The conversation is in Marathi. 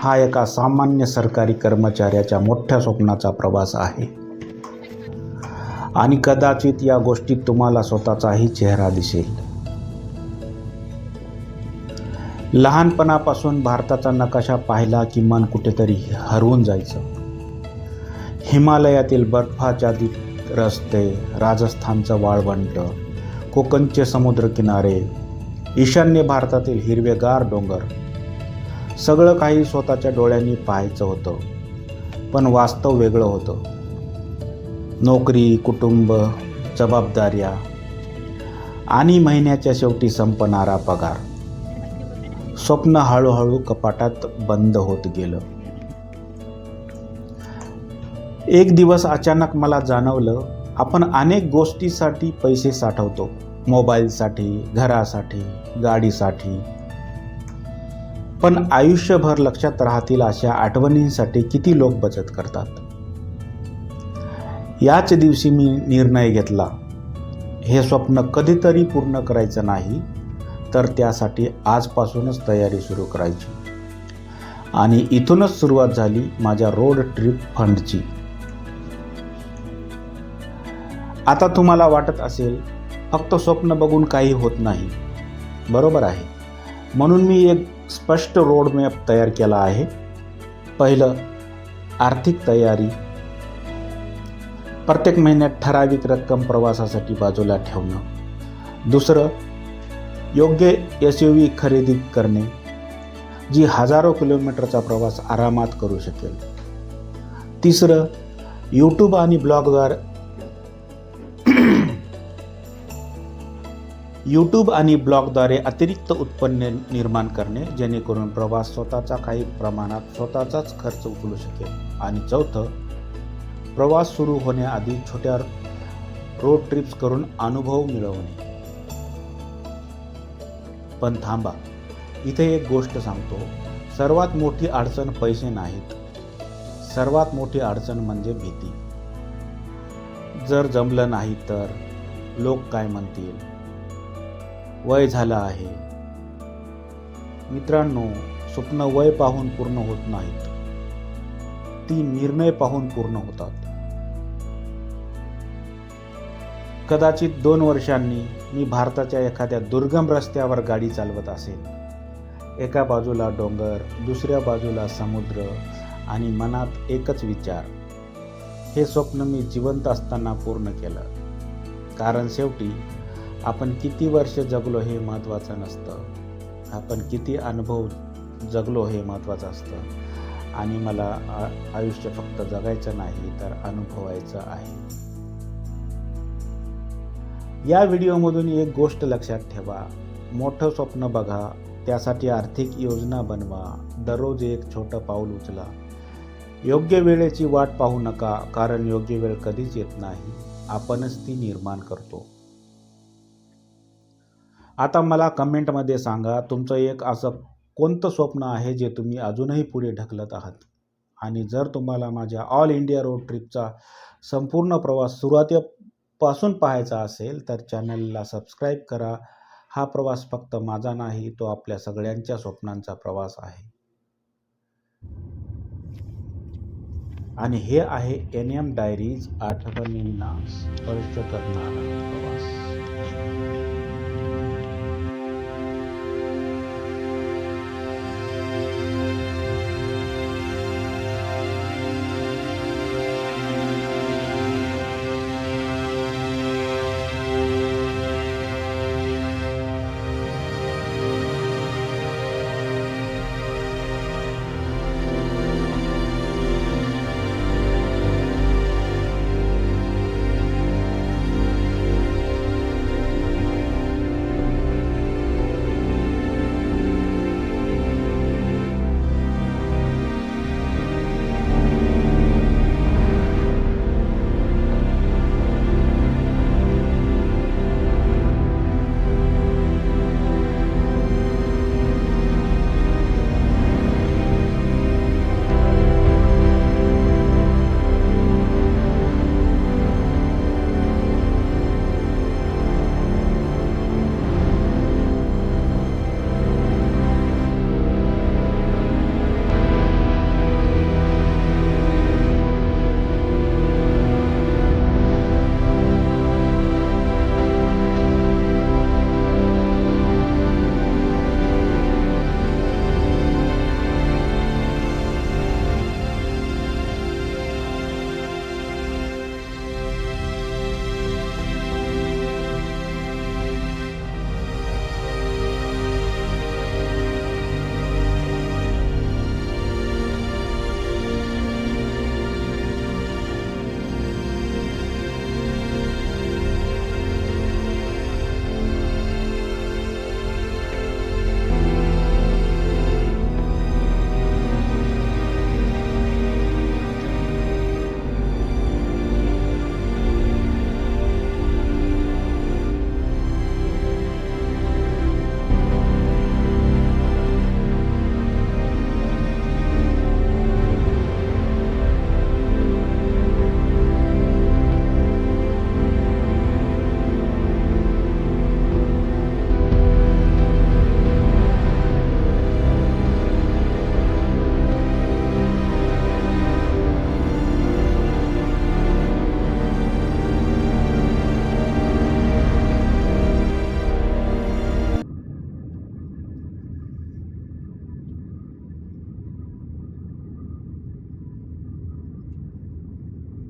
हा एका सामान्य सरकारी कर्मचाऱ्याच्या मोठ्या स्वप्नाचा प्रवास आहे. आणि कदाचित या गोष्टीत तुम्हाला स्वतःचाही चेहरा दिसेल. लहानपणापासून भारताचा नकाशा पाहिला की मन कुठेतरी हरवून जायचं. हिमालयातील बर्फाच्छादित रस्ते, राजस्थानचं वाळवंट, कोकणचे समुद्रकिनारे, ईशान्य भारतातील हिरवेगार डोंगर, सगळं काही स्वतःच्या डोळ्यांनी पाहायचं होतं. पण वास्तव वेगळं होतं. नोकरी, कुटुंब, जबाबदाऱ्या आणि महिन्याच्या शेवटी संपणारा पगार. स्वप्न हळूहळू कपाटात बंद होत गेलं. एक दिवस अचानक मला जाणवलं, आपण अनेक गोष्टीसाठी पैसे साठवतो. मोबाईलसाठी, घरासाठी, गाडीसाठी. पण आयुष्यभर लक्षात राहतील अशा आठवणींसाठी किती लोक बचत करतात? याच दिवशी मी निर्णय घेतला, हे स्वप्न कधीतरी पूर्ण करायचं नाही, तर त्यासाठी आजपासूनच तयारी सुरू करायची. आणि इथूनच सुरुवात झाली माझ्या रोड ट्रिप फंडची. आता तुम्हाला वाटत असेल, फक्त स्वप्न बघून काही होत नाही. बरोबर आहे. म्हणून मी एक स्पष्ट रोडमॅप तयार केला आहे. पहिलं, आर्थिक तयारी. प्रत्येक महिन्यात ठराविक रक्कम प्रवासासाठी बाजूला ठेवणं. दुसरं, योग्य SUV खरेदी करणे, जी हजारो किलोमीटरचा प्रवास आरामात करू शकेल. तिसरं, यूट्यूब आणि ब्लॉगद्वारे अतिरिक्त उत्पन्न निर्माण करणे, जेणेकरून प्रवास स्वतःचा काही प्रमाणात स्वतःचाच खर्च उचलू शकेल. आणि चौथं, प्रवास सुरू होण्याआधी छोट्या रोड ट्रिप्स करून अनुभव मिळवणे. पण थांबा, इथे एक गोष्ट सांगतो. सर्वात मोठी अडचण पैसे नाहीत. सर्वात मोठी अडचण म्हणजे भीती. जर जमलं नाही तर? लोक काय म्हणतील? वय झालं आहे. मित्रांनो, स्वप्न वय पाहून पूर्ण होत नाहीत. ती निर्णय पाहून पूर्ण होतात. कदाचित 2 वर्षांनी मी भारताच्या एखाद्या दुर्गम रस्त्यावर गाडी चालवत असेल. एका बाजूला डोंगर, दुसऱ्या बाजूला समुद्र आणि मनात एकच विचार, हे स्वप्न मी जिवंत असताना पूर्ण केलं. कारण शेवटी आपण किती वर्ष जगलो हे महत्त्वाचं नसतं, आपण किती अनुभव जगलो हे महत्त्वाचं असतं. आणि मला आयुष्य फक्त जगायचं नाही, तर अनुभवायचं आहे. या व्हिडिओमधून एक गोष्ट लक्षात ठेवा. मोठं स्वप्न बघा, त्यासाठी आर्थिक योजना बनवा, दररोज एक छोटं पाऊल उचला. योग्य वेळेची वाट पाहू नका, कारण योग्य वेळ कधीच येत नाही, आपणच ती निर्माण करतो. आता मला कमेंटमध्ये सांगा, तुमचं एक असं कोणतं स्वप्न आहे जे तुम्ही अजूनही पुढे ढकलत आहात. आणि जर तुम्हाला माझ्या ऑल इंडिया रोड ट्रिपचा संपूर्ण प्रवास सुरुवातीपासून पाहायचा असेल, तर चॅनलला सबस्क्राईब करा. हा प्रवास फक्त माझा नाही, तो आपल्या सगळ्यांच्या स्वप्नांचा प्रवास आहे. आणि हे आहे NM डायरीज, आठवणींना स्पर्श करणारा प्रवास.